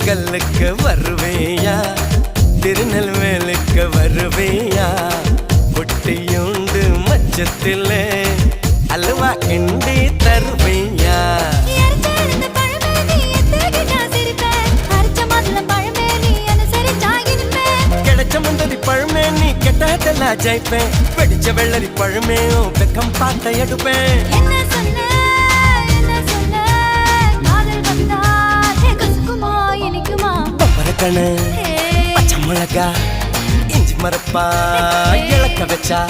கல்லுக்கு வருவேயா திருநெல்வேலுக்கு வருவேயா பொட்டியுண்டு மச்சத்தில் அல்வா கிண்டி தருவேயா கிடைச்ச முந்தரி பழமே நீ கெட்டதெல்லாம் ஜெயிப்பேன் வெடிச்ச வெள்ளரி பழமே வெக்கம் பார்த்த எடுப்பேன் பப்பரக்கணு பச்சை மிளகா இஞ்சி மரப்பா இழக்க வச்சா